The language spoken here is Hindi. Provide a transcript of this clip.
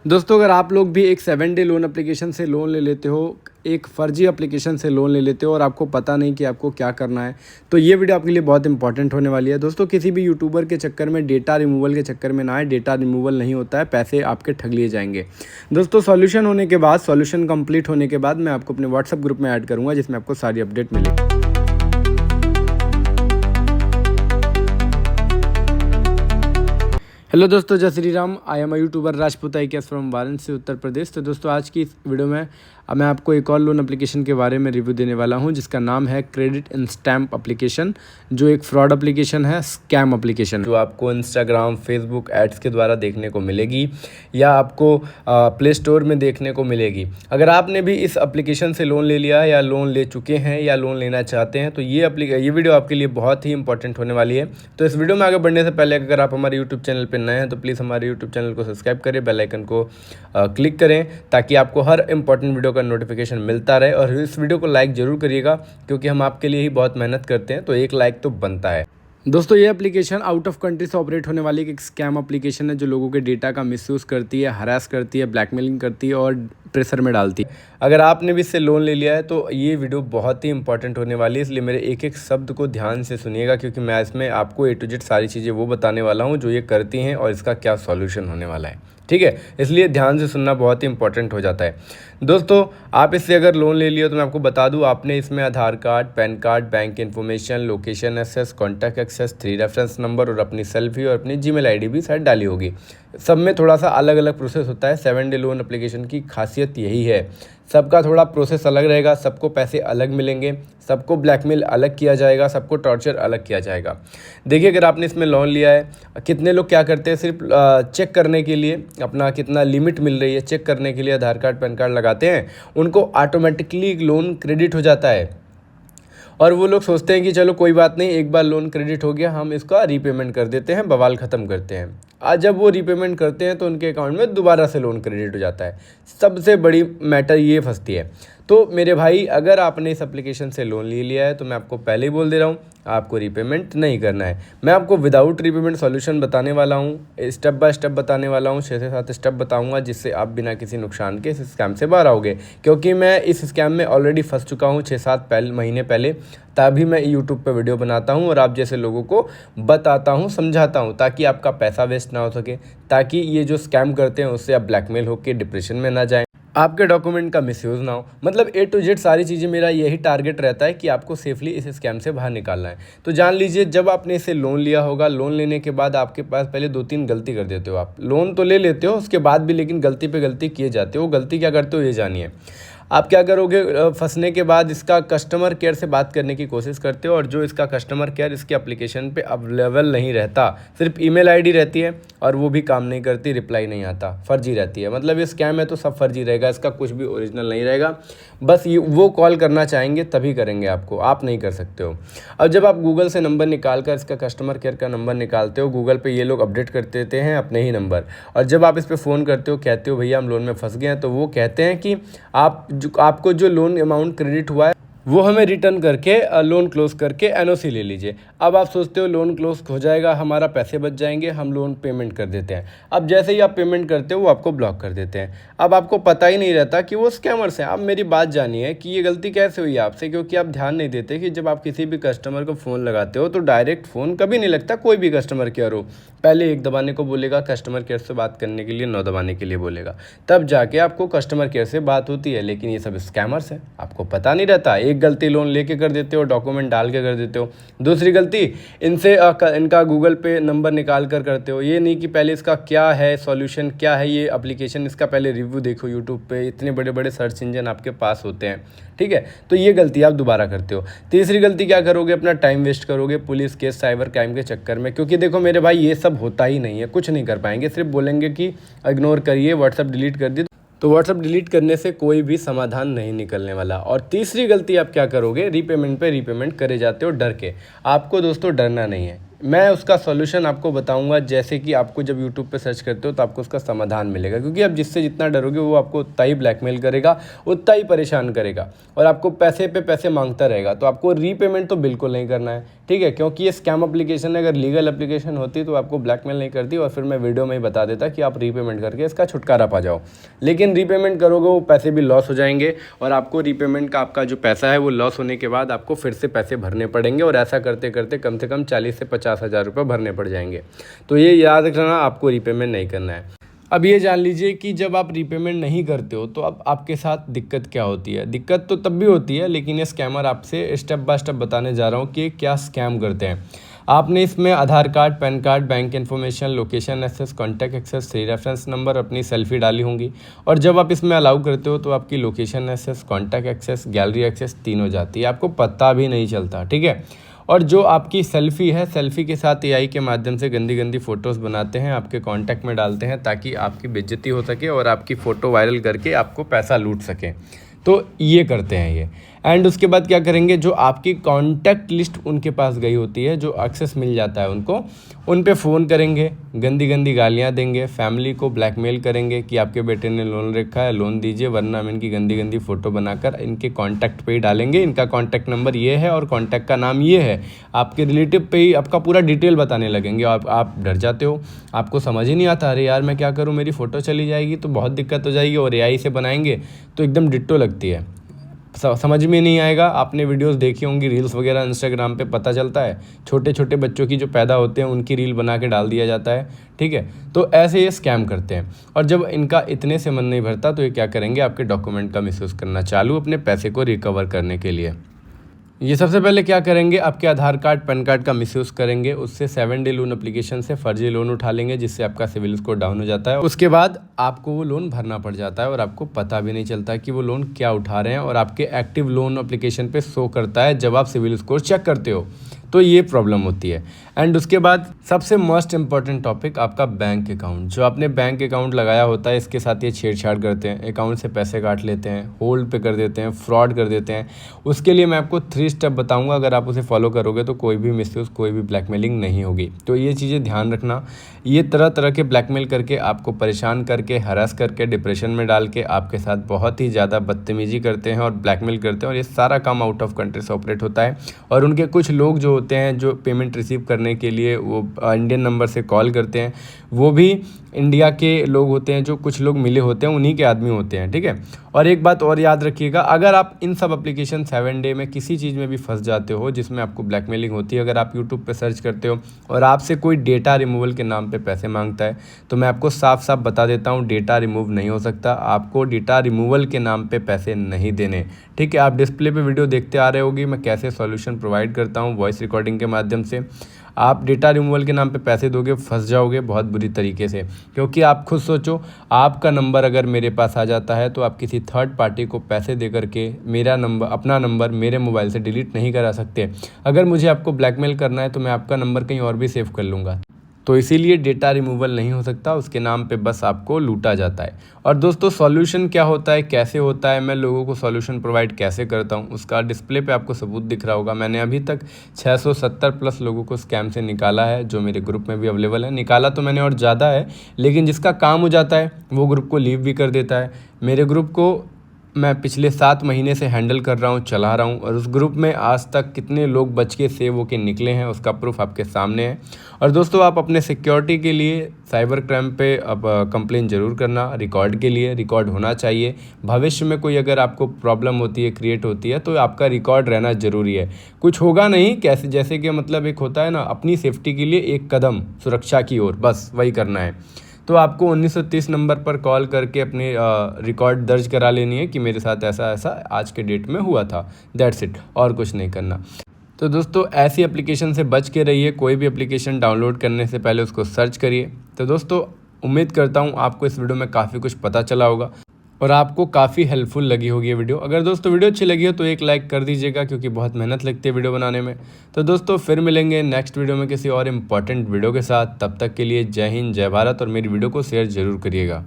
दोस्तों अगर आप लोग भी एक 7 डे लोन एप्लीकेशन से लोन ले लेते हो, एक फ़र्जी एप्लीकेशन से लोन ले लेते हो और आपको पता नहीं कि आपको क्या करना है, तो ये वीडियो आपके लिए बहुत इंपॉर्टेंट होने वाली है। दोस्तों किसी भी यूट्यूबर के चक्कर में, डेटा रिमूवल के चक्कर में ना आए। डेटा रिमूवल नहीं होता है, पैसे आपके ठग लिए जाएंगे। दोस्तों सॉल्यूशन कंप्लीट होने के बाद मैं आपको अपने व्हाट्सएप ग्रुप में ऐड करूँगा, जिसमें आपको सारी अपडेट मिलेगी। हेलो दोस्तों, जय Shri Ram. I am YouTuber Rajput आई कैस फ्रॉम वाराणसी, उत्तर प्रदेश। तो दोस्तों आज की इस वीडियो में मैं आपको एक और लोन एप्लीकेशन के बारे में रिव्यू देने वाला हूं, जिसका नाम है क्रेडिट इंस्टैम्प एप्लीकेशन, जो एक फ्रॉड एप्लीकेशन है, स्कैम एप्लीकेशन, जो आपको इंस्टाग्राम, फेसबुक एड्स के द्वारा देखने को मिलेगी या आपको प्ले स्टोर में देखने को मिलेगी। अगर आपने भी इस एप्लीकेशन से लोन ले लिया या लोन ले चुके हैं या लोन लेना चाहते हैं, तो ये वीडियो आपके लिए बहुत ही इंपॉर्टेंट होने वाली है। तो इस वीडियो में आगे बढ़ने से पहले अगर आप हमारे यूट्यूब चैनल पर नए हैं तो प्लीज़ हमारे यूट्यूब चैनल को सब्सक्राइब करें, बेल आइकन को क्लिक करें, ताकि आपको हर इंपॉर्टेंट वीडियो का नोटिफिकेशन मिलता रहे। और इस वीडियो को लाइक जरूर करिएगा, क्योंकि हम आपके लिए ही बहुत मेहनत करते हैं, तो एक लाइक तो बनता है। दोस्तों ये एप्लीकेशन आउट ऑफ कंट्री से ऑपरेट होने वाली एक स्कैम एप्लीकेशन है, जो लोगों के डेटा का मिसयूज़ करती है, हरास करती है, ब्लैकमेलिंग करती है और प्रेशर में डालती है। अगर आपने भी इससे लोन ले लिया है तो ये वीडियो बहुत ही इंपॉर्टेंट होने वाली है, इसलिए मेरे एक एक शब्द को ध्यान से सुनिएगा, क्योंकि मैं इसमें आपको A to Z सारी चीज़ें वो बताने वाला हूँ जो ये करती हैं और इसका क्या सॉल्यूशन होने वाला है। ठीक है, इसलिए ध्यान से सुनना बहुत ही इंपॉर्टेंट हो जाता है। दोस्तों आप इससे अगर लोन ले लिया तो मैं आपको बता दूं, आपने इसमें Aadhaar card, PAN card, bank information, location access, contact access, 3 reference number और अपनी सेल्फी और अपनी जीमेल आईडी भी शायद डाली होगी। सब में थोड़ा सा अलग अलग प्रोसेस होता है। 7 डे लोन एप्लीकेशन की खासियत यही है, सबका थोड़ा प्रोसेस अलग रहेगा, सबको पैसे अलग मिलेंगे, सबको ब्लैकमेल अलग किया जाएगा, सबको टॉर्चर अलग किया जाएगा। देखिए अगर आपने इसमें लोन लिया है, कितने लोग क्या करते हैं, सिर्फ चेक करने के लिए, अपना कितना लिमिट मिल रही है चेक करने के लिए आधार कार्ड, पैन कार्ड लगाते हैं, उनको ऑटोमेटिकली लोन क्रेडिट हो जाता है। और वो लोग सोचते हैं कि चलो कोई बात नहीं, एक बार लोन क्रेडिट हो गया, हम इसका रीपेमेंट कर देते हैं, बवाल ख़त्म करते हैं। आज जब वो रीपेमेंट करते हैं तो उनके अकाउंट में दोबारा से लोन क्रेडिट हो जाता है। सबसे बड़ी मैटर ये फंसती है। तो मेरे भाई, अगर आपने इस एप्लीकेशन से लोन ले लिया है तो मैं आपको पहले ही बोल दे रहा हूँ, आपको रीपेमेंट नहीं करना है। मैं आपको विदाउट रीपेमेंट सॉल्यूशन बताने वाला हूँ, स्टेप बाय स्टेप बताने वाला हूँ, 6 से 7 स्टेप बताऊँगा, जिससे आप बिना किसी नुकसान के इस स्कैम से बाहर आओगे। क्योंकि मैं इस स्कैम में ऑलरेडी फंस चुका हूँ 6-7 महीने पहले, तभी मैं यूट्यूब पर वीडियो बनाता हूँ और आप जैसे लोगों को बताता हूँ, समझाता हूँ, ताकि आपका पैसा वेस्ट ना हो सके, ताकि ये जो स्कैम करते हैं उससे आप ब्लैकमेल होकर डिप्रेशन में ना जाएं, आपके डॉक्यूमेंट का मिसयूज़ ना हो। मतलब A to Z सारी चीज़ें, मेरा यही टारगेट रहता है कि आपको सेफली इस स्कैम से बाहर निकालना है। तो जान लीजिए, जब आपने इसे लोन लिया होगा, लोन लेने के बाद आपके पास पहले 2-3 गलती कर देते हो। आप लोन तो ले लेते हो, उसके बाद भी लेकिन गलती पे गलती किए जाते हो। गलती क्या करते हो ये जानिए। आप क्या करोगे, फंसने के बाद इसका कस्टमर केयर से बात करने की कोशिश करते हो, और जो इसका कस्टमर केयर इसके एप्लीकेशन पे अवेलेबल नहीं रहता, सिर्फ ईमेल आईडी रहती है और वो भी काम नहीं करती, रिप्लाई नहीं आता, फर्जी रहती है। मतलब ये स्कैम है तो सब फर्जी रहेगा, इसका कुछ भी ओरिजिनल नहीं रहेगा। बस ये वो कॉल करना चाहेंगे तभी करेंगे आपको, आप नहीं कर सकते हो। अब जब आप गूगल से नंबर निकाल कर इसका कस्टमर केयर का नंबर निकालते हो, गूगल पे ये लोग अपडेट कर देते हैं अपने ही नंबर, और जब आप इस पर फ़ोन करते हो, कहते हो भैया हम लोन में फंस गए हैं, तो वो कहते हैं कि आपको जो लोन अमाउंट क्रेडिट हुआ है वो हमें रिटर्न करके लोन क्लोज करके NOC ले लीजिए। अब आप सोचते हो लोन क्लोज हो जाएगा, हमारा पैसे बच जाएंगे, हम लोन पेमेंट कर देते हैं। अब जैसे ही आप पेमेंट करते हो वो आपको ब्लॉक कर देते हैं। अब आपको पता ही नहीं रहता कि वो स्कैमर्स हैं। अब मेरी बात जानिए कि ये गलती कैसे हुई आपसे, क्योंकि आप ध्यान नहीं देते कि जब आप किसी भी कस्टमर को फ़ोन लगाते हो तो डायरेक्ट फ़ोन कभी नहीं लगता, कोई भी कस्टमर केयर हो। पहले 1 दबाने को बोलेगा, कस्टमर केयर से बात करने के लिए 9 दबाने के लिए बोलेगा, तब जाके आपको कस्टमर केयर से बात होती है। लेकिन ये सब स्कैमर्स हैं, आपको पता नहीं रहता। एक गलती लोन लेके कर देते हो, डॉक्यूमेंट डाल के कर देते हो। दूसरी गलती, इनका गूगल पे नंबर निकाल कर करते हो। ये नहीं कि पहले इसका क्या है सॉल्यूशन, क्या है ये एप्लीकेशन, इसका पहले रिव्यू देखो यूट्यूब पे, इतने बड़े बड़े सर्च इंजन आपके पास होते हैं। ठीक है, तो ये गलती आप दोबारा करते हो। तीसरी गलती क्या करोगे, अपना टाइम वेस्ट करोगे पुलिस केस, साइबर क्राइम के चक्कर में। क्योंकि देखो मेरे भाई, ये सब होता ही नहीं है, कुछ नहीं कर पाएंगे, सिर्फ बोलेंगे कि इग्नोर करिए, व्हाट्सएप डिलीट कर दिए। तो व्हाट्सएप डिलीट करने से कोई भी समाधान नहीं निकलने वाला। और तीसरी गलती आप क्या करोगे, रीपेमेंट पे रीपेमेंट करे जाते हो डर के। आपको दोस्तों डरना नहीं है। मैं उसका सॉल्यूशन आपको बताऊंगा, जैसे कि आपको जब यूट्यूब पे सर्च करते हो तो आपको उसका समाधान मिलेगा, क्योंकि आप जिससे जितना डरोगे वो आपको उतना ही ब्लैकमेल करेगा, उतना ही परेशान करेगा और आपको पैसे पे पैसे मांगता रहेगा। तो आपको रीपेमेंट तो बिल्कुल नहीं करना है, ठीक है, क्योंकि ये स्कैम एप्लीकेशन है। अगर लीगल एप्लीकेशन होती तो आपको ब्लैकमेल नहीं करती और फिर मैं वीडियो में ही बता देता कि आप रीपेमेंट करके इसका छुटकारा पा जाओ। लेकिन रीपेमेंट करोगे वो पैसे भी लॉस हो जाएंगे और आपको रीपेमेंट का आपका जो पैसा है वो लॉस होने के बाद आपको फिर से पैसे भरने पड़ेंगे और ऐसा करते करते कम से कम 40 से 50 हज़ार रुपये भरने पड़ जाएंगे। तो ये याद रखना, आपको रीपेमेंट नहीं करना है। अब ये जान लीजिए कि जब आप रीपेमेंट नहीं करते हो तो अब आपके साथ दिक्कत क्या होती है। दिक्कत तो तब भी होती है, लेकिन ये स्कैमर आपसे स्टेप बाय स्टेप बताने जा रहा हूँ कि क्या स्कैम करते हैं। आपने इसमें Aadhaar card, PAN card, bank information, location access, contact access, 3 reference number, अपनी सेल्फी डाली होंगी और जब आप इसमें अलाउ करते हो तो आपकी location access, contact access, gallery access 3 हो जाती है, आपको पता भी नहीं चलता, ठीक है। और जो आपकी सेल्फ़ी है, सेल्फ़ी के साथ एआई के माध्यम से गंदी गंदी फ़ोटोज़ बनाते हैं, आपके कॉन्टैक्ट में डालते हैं ताकि आपकी बेइज्जती हो सके और आपकी फ़ोटो वायरल करके आपको पैसा लूट सकें। तो ये करते हैं ये। एंड उसके बाद क्या करेंगे, जो आपकी कॉन्टैक्ट लिस्ट उनके पास गई होती है, जो एक्सेस मिल जाता है उनको, उन पे फ़ोन करेंगे, गंदी गंदी गालियाँ देंगे, फैमिली को ब्लैकमेल करेंगे कि आपके बेटे ने लोन रखा है, लोन दीजिए वरना हम इनकी गंदी गंदी फ़ोटो बनाकर इनके कॉन्टैक्ट पे ही डालेंगे, इनका कॉन्टैक्ट नंबर ये है और कॉन्टैक्ट का नाम ये है, आपके रिलेटिव पे ही आपका पूरा डिटेल बताने लगेंगे। आप डर जाते हो, आपको समझ ही नहीं आता, अरे यार मैं क्या करूँ, मेरी फ़ोटो चली जाएगी तो बहुत दिक्कत हो जाएगी, और एआई से बनाएंगे तो एकदम डिट्टो लगती है, समझ में नहीं आएगा। आपने वीडियोस देखी होंगी, रील्स वगैरह इंस्टाग्राम पे पता चलता है, छोटे छोटे बच्चों की जो पैदा होते हैं उनकी रील बना के डाल दिया जाता है, ठीक है। तो ऐसे ये स्कैम करते हैं और जब इनका इतने से मन नहीं भरता तो ये क्या करेंगे, आपके डॉक्यूमेंट का मिसयूज़ करना चालू अपने पैसे को रिकवर करने के लिए। ये सबसे पहले क्या करेंगे, आपके आधार कार्ड, पैन कार्ड का मिसयूज़ करेंगे, उससे 7 डे लोन एप्लीकेशन से फर्जी लोन उठा लेंगे, जिससे आपका सिविल स्कोर डाउन हो जाता है। उसके बाद आपको वो लोन भरना पड़ जाता है और आपको पता भी नहीं चलता कि वो लोन क्या उठा रहे हैं, और आपके एक्टिव लोन एप्लीकेशन पे शो करता है जब आप सिविल स्कोर चेक करते हो। तो ये प्रॉब्लम होती है। एंड उसके बाद सबसे मोस्ट इंपॉर्टेंट टॉपिक, आपका बैंक अकाउंट। जो आपने बैंक अकाउंट लगाया होता है, इसके साथ ये छेड़छाड़ करते हैं, अकाउंट से पैसे काट लेते हैं, होल्ड पे कर देते हैं, फ्रॉड कर देते हैं। उसके लिए मैं आपको 3 स्टेप बताऊंगा, अगर आप उसे फॉलो करोगे तो कोई भी मिसयूज़, कोई भी ब्लैकमेलिंग नहीं होगी। तो ये चीज़ें ध्यान रखना। ये तरह तरह के ब्लैकमेल करके, आपको परेशान करके, हरास करके, डिप्रेशन में डाल के आपके साथ बहुत ही ज़्यादा बदतमीजी करते हैं और ब्लैकमेल करते हैं, और ये सारा काम आउट ऑफ कंट्री से ऑपरेट होता है। और उनके कुछ लोग जो होते हैं, जो पेमेंट रिसीव करने के लिए वो इंडियन नंबर से कॉल करते हैं, वो भी इंडिया के लोग होते हैं, जो कुछ लोग मिले होते हैं, उन्हीं के आदमी होते हैं, ठीक है। और एक बात और याद रखिएगा, अगर आप इन सब एप्लीकेशन 7 डे में किसी चीज़ में भी फंस जाते हो जिसमें आपको ब्लैकमेलिंग होती है, अगर आप यूट्यूब पे सर्च करते हो और आपसे कोई डेटा रिमूवल के नाम पे पैसे मांगता है, तो मैं आपको साफ साफ बता देता हूँ, डेटा रिमूव नहीं हो सकता। आपको डेटा रिमूवल के नाम पे पैसे नहीं देने, ठीक है। आप डिस्प्ले पे वीडियो देखते आ रहे होगी, मैं कैसे सॉल्यूशन प्रोवाइड करता हूँ वॉइस रिकॉर्डिंग के माध्यम से। आप डेटा रिमूवल के नाम पे पैसे दोगे, फंस जाओगे बहुत बुरी तरीके से। क्योंकि आप खुद सोचो, आपका नंबर अगर मेरे पास आ जाता है तो आप किसी थर्ड पार्टी को पैसे दे करके मेरा नंबर, अपना नंबर मेरे मोबाइल से डिलीट नहीं करा सकते। अगर मुझे आपको ब्लैकमेल करना है तो मैं आपका नंबर कहीं और भी सेव कर लूँगा। तो इसीलिए डेटा रिमूवल नहीं हो सकता, उसके नाम पे बस आपको लूटा जाता है। और दोस्तों, सॉल्यूशन क्या होता है, कैसे होता है, मैं लोगों को सॉल्यूशन प्रोवाइड कैसे करता हूँ, उसका डिस्प्ले पे आपको सबूत दिख रहा होगा। मैंने अभी तक 670 प्लस लोगों को स्कैम से निकाला है, जो मेरे ग्रुप में भी अवेलेबल है। निकाला तो मैंने और ज़्यादा है, लेकिन जिसका काम हो जाता है वो ग्रुप को लीव भी कर देता है। मेरे ग्रुप को मैं पिछले 7 महीने से हैंडल कर रहा हूँ, चला रहा हूँ, और उस ग्रुप में आज तक कितने लोग बच के सेव होके निकले हैं उसका प्रूफ आपके सामने है। और दोस्तों, आप अपने सिक्योरिटी के लिए साइबर क्राइम पे अब कंप्लेन ज़रूर करना, रिकॉर्ड के लिए रिकॉर्ड होना चाहिए। भविष्य में कोई अगर आपको प्रॉब्लम होती है, क्रिएट होती है, तो आपका रिकॉर्ड रहना ज़रूरी है। कुछ होगा नहीं, कैसे, जैसे कि मतलब एक होता है ना, अपनी सेफ्टी के लिए एक कदम सुरक्षा की ओर, बस वही करना है। तो आपको 1930 नंबर पर कॉल करके अपनी रिकॉर्ड दर्ज करा लेनी है कि मेरे साथ ऐसा ऐसा आज के डेट में हुआ था, दैट्स इट, और कुछ नहीं करना। तो दोस्तों, ऐसी एप्लीकेशन से बच के रहिए। कोई भी एप्लीकेशन डाउनलोड करने से पहले उसको सर्च करिए। तो दोस्तों, उम्मीद करता हूँ आपको इस वीडियो में काफ़ी कुछ पता चला होगा और आपको काफ़ी हेल्पफुल लगी होगी ये वीडियो। अगर दोस्तों वीडियो अच्छी लगी हो तो एक लाइक कर दीजिएगा, क्योंकि बहुत मेहनत लगती है वीडियो बनाने में। तो दोस्तों, फिर मिलेंगे नेक्स्ट वीडियो में किसी और इम्पॉर्टेंट वीडियो के साथ। तब तक के लिए जय हिंद, जय भारत, और मेरी वीडियो को शेयर ज़रूर करिएगा।